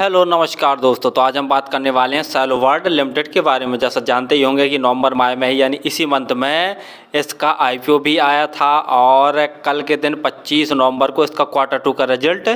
Hello नमस्कार दोस्तों। तो आज हम बात करने वाले हैं सेलो वर्ल्ड लिमिटेड के बारे में। जैसा जानते ही होंगे कि नवंबर माह में ही यानी इसी मंथ में इसका आईपीओ भी आया था और कल के दिन 25 नवंबर को इसका क्वार्टर टू का रिजल्ट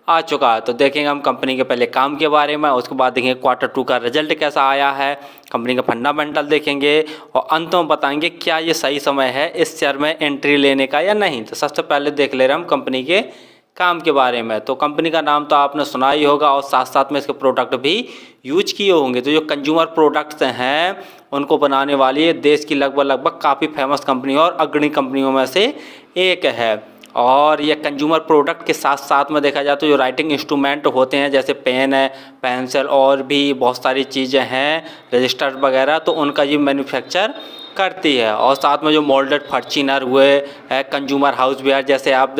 आ चुका है। तो देखेंगे हम कंपनी के पहले काम के बारे में, उसके बाद देखेंगे क्वार्टर टू का रिजल्ट कैसा आया है, कंपनी का फंडामेंटल देखेंगे और अंत में बताएंगे क्या ये सही समय है इस शेयर में एंट्री लेने का या नहीं। तो सबसे पहले देख ले रहे हैं हम कंपनी के काम के बारे में। तो कंपनी का नाम तो आपने सुना ही होगा और साथ साथ में इसके प्रोडक्ट भी यूज किए होंगे। तो जो कंज्यूमर प्रोडक्ट्स हैं उनको बनाने वाली ये देश की लगभग काफ़ी फेमस कंपनी और अग्रणी कंपनियों में से एक है। और ये कंज्यूमर प्रोडक्ट के साथ साथ में देखा जाए तो जो राइटिंग इंस्ट्रूमेंट होते हैं जैसे पेन है, पेंसिल और भी बहुत सारी चीज़ें हैं, रजिस्टर वगैरह, तो उनका ये मैन्युफैक्चर करती है। और साथ में जो मोल्डेड फॉर्च्यूनर हुए, कंज्यूमर हाउस वेयर जैसे आप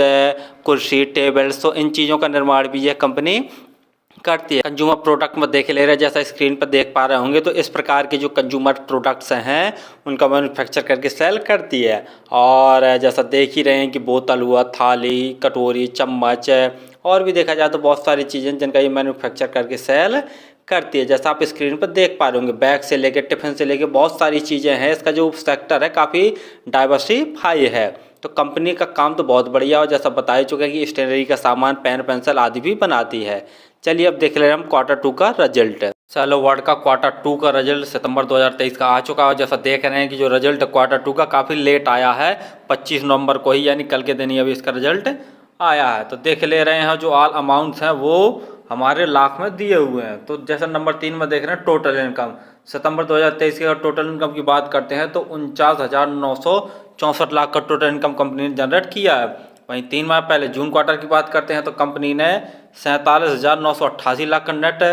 कुर्सी, टेबल्स, तो इन चीज़ों का निर्माण भी यह कंपनी करती है। कंज्यूमर प्रोडक्ट में देख ले रहे हैं, जैसा स्क्रीन पर देख पा रहे होंगे, तो इस प्रकार के जो कंज्यूमर प्रोडक्ट्स हैं उनका मैन्युफैक्चर करके सेल करती है। और जैसा देख ही रहे हैं कि बोतल हुआ, थाली, कटोरी, चम्मच और भी देखा जाए तो बहुत सारी चीज़ें जिनका ये मैन्युफैक्चर करके सेल करती है। जैसा आप स्क्रीन पर देख पा रहे होंगे, बैग से लेके टिफ़िन से लेके बहुत सारी चीज़ें हैं। इसका जो सेक्टर है काफ़ी डाइवर्सिफाई है। तो कंपनी का काम तो बहुत बढ़िया और जैसा बता ही चुका है कि स्टेशनरी का सामान, पेन, पेंसिल आदि भी बनाती है। चलिए अब देख ले रहे हैं हम क्वार्टर टू का रिजल्ट। सेलो वर्ल्ड का क्वार्टर टू का रिजल्ट सितंबर 2023 का आ चुका है। जैसा देख रहे हैं कि जो रिजल्ट क्वार्टर टू का काफ़ी लेट आया है, 25 नवंबर को ही यानी कल के दिन ही अभी इसका रिजल्ट आया है। तो देख ले रहे हैं जो ऑल अमाउंट्स हैं वो हमारे लाख में दिए हुए हैं। तो जैसा नंबर 3 में देख रहे हैं टोटल इनकम, सितंबर 2023 की अगर टोटल इनकम की बात करते हैं तो 49,964 लाख का टोटल इनकम कंपनी ने जनरेट किया है। वहीं 3 माह पहले जून क्वार्टर की बात करते हैं तो कंपनी ने 47,988 लाख का नेट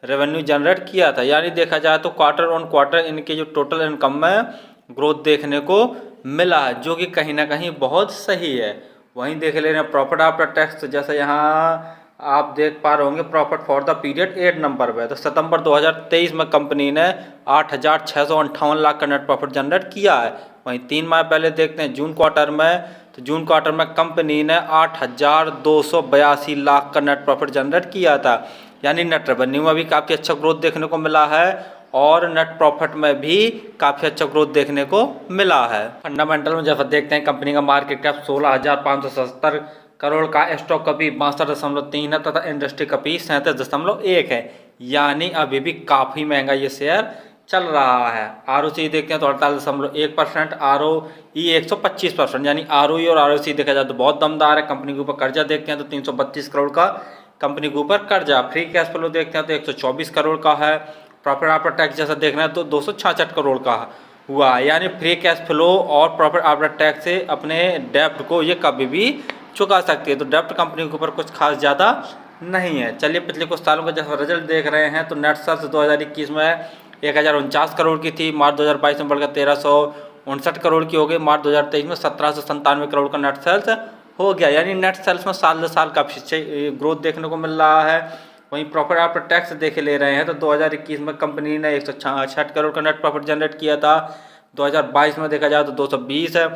रेवेन्यू जनरेट किया था। यानी देखा जाए तो क्वार्टर ऑन क्वार्टर इनके जो टोटल इनकम में ग्रोथ देखने को मिला है, जो कि कहीं ना कहीं बहुत सही है। वहीं देख ले रहे हैं प्रॉफिट आफ्टर टैक्स, जैसे यहाँ आप देख पा रहे होंगे profit for the period 8 number पे। तो सितंबर 2023 में कंपनी ने 8,658 लाख का नेट प्रॉफिट जनरेट किया है। वहीं 3 माह पहले देखते हैं जून क्वार्टर में, तो जून क्वार्टर में कंपनी ने 8,282 लाख का नेट प्रॉफिट जनरेट किया था। यानी नेट रेवेन्यू में भी काफ़ी अच्छा ग्रोथ देखने को मिला है और नेट प्रॉफिट में भी काफ़ी अच्छा ग्रोथ देखने को मिला है। फंडामेंटल में जैसा देखते हैं कंपनी का मार्केट कैप 16,577 करोड़ का, स्टॉक कपी 62.3 है तथा इंडस्ट्री कपी 37.1 है। यानी अभी भी काफ़ी महंगा ये शेयर चल रहा है। ROC देखते हैं तो 48.1%, ROE 125%। यानी ROE और ROC देखा जाए तो बहुत दमदार है। कंपनी के ऊपर कर्जा देखते हैं तो 332 करोड़ का कंपनी के ऊपर कर्जा। फ्री कैश फ्लो देखते हैं तो 124 करोड़ का है। प्रॉफिट आफ्टर टैक्स जैसा देख रहे हैं तो 266 करोड़ का हुआ। यानी फ्री कैश फ्लो और प्रॉफिट आफ्टर टैक्स से अपने डेप्ट को ये कभी भी चुका सकती है। तो डेप्ट कंपनी के ऊपर कुछ खास ज़्यादा नहीं है। चलिए पिछले कुछ सालों का जैसा रिजल्ट देख रहे हैं तो नेट सेल्स 2021 में 1049 करोड़ की थी, मार्च 2022 में बढ़कर 1359 करोड़ की हो गई, मार्च 2023 में 1797 करोड़ का नेट सेल्स हो गया। यानी नेट सेल्स में साल दर साल काफ़ी ग्रोथ देखने को मिल रहा है। वहीं प्रॉफिट आफ्टर टैक्स देख ले रहे हैं तो 2021 में कंपनी ने 166 करोड़ का नेट प्रॉफिट जनरेट किया था। 2022 में देखा जाए तो 220 है।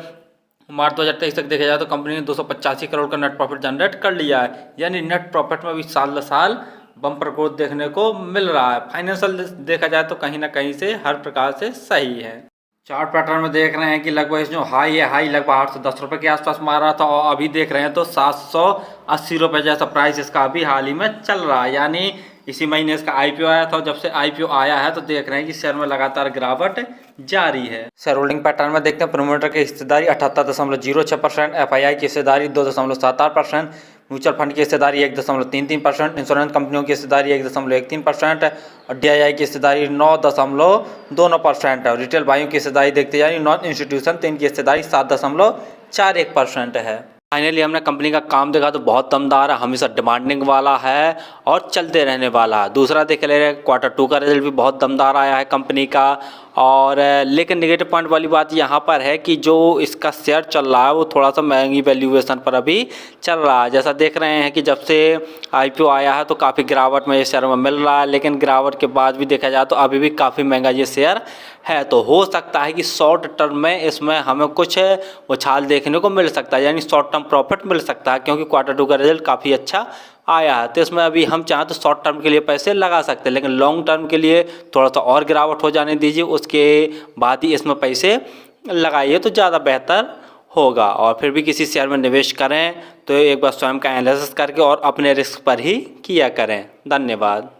मार्च 2023 तक देखा जाए तो कंपनी ने 285 करोड़ का नेट प्रॉफिट जनरेट कर लिया है। यानी नेट प्रॉफिट में भी साल दर साल बम्पर ग्रोथ देखने को मिल रहा है। फाइनेंशियल देखा जाए तो कहीं ना कहीं से हर प्रकार से सही है। चार्ट पैटर्न में देख रहे हैं कि लगभग जो हाई है, हाई लगभग 810 रुपये के आसपास मारा था और अभी देख रहे हैं तो 780 रुपये जैसा प्राइस इसका अभी हाल ही में चल रहा है। यानी इसी महीने इसका आईपीओ आया था। जब से आईपीओ आया है तो देख रहे हैं कि शेयर में लगातार गिरावट जारी है। शेयर होल्डिंग पैटर्न में देखते हैं प्रोमोटर की हिस्सेदारी 78.06%, एफआईआई की हिस्सेदारी 2.78%, म्यूचुअल फंड की हिस्सेदारी 1.33%, इंश्योरेंस कंपनियों की हिस्सेदारी 1.13% और डीआईआई की हिस्सेदारी 9.29% है। रिटेल भाइयों की हिस्सेदारी देखते यानी नॉन इंस्टीट्यूशन तो इनकी हिस्सेदारी 7.41% है। फाइनली हमने कंपनी का काम देखा तो बहुत दमदार है, हमेशा डिमांडिंग वाला है और चलते रहने वाला है। दूसरा देख ले रहे क्वार्टर टू का रिजल्ट भी बहुत दमदार आया है कंपनी का। और लेकिन नेगेटिव पॉइंट वाली बात यहाँ पर है कि जो इसका शेयर चल रहा है वो थोड़ा सा महंगी वैल्यूएशन पर अभी चल रहा है। जैसा देख रहे हैं कि जब से आईपीओ आया है तो काफ़ी गिरावट में ये शेयर में मिल रहा है, लेकिन गिरावट के बाद भी देखा जाए तो अभी भी काफ़ी महंगा ये शेयर है। तो हो सकता है कि शॉर्ट टर्म में इसमें हमें कुछ उछाल देखने को मिल सकता है, यानी शॉर्ट टर्म प्रॉफिट मिल सकता है, क्योंकि क्वार्टर टू का रिजल्ट काफ़ी अच्छा आया है, तो इसमें अभी हम चाहें तो शॉर्ट टर्म के लिए पैसे लगा सकते हैं, लेकिन लॉन्ग टर्म के लिए थोड़ा सा और गिरावट हो जाने दीजिए, उसके बाद ही इसमें पैसे लगाइए तो ज़्यादा बेहतर होगा। और फिर भी किसी शेयर में निवेश करें तो एक बार स्वयं का एनालिसिस करके और अपने रिस्क पर ही किया करें। धन्यवाद।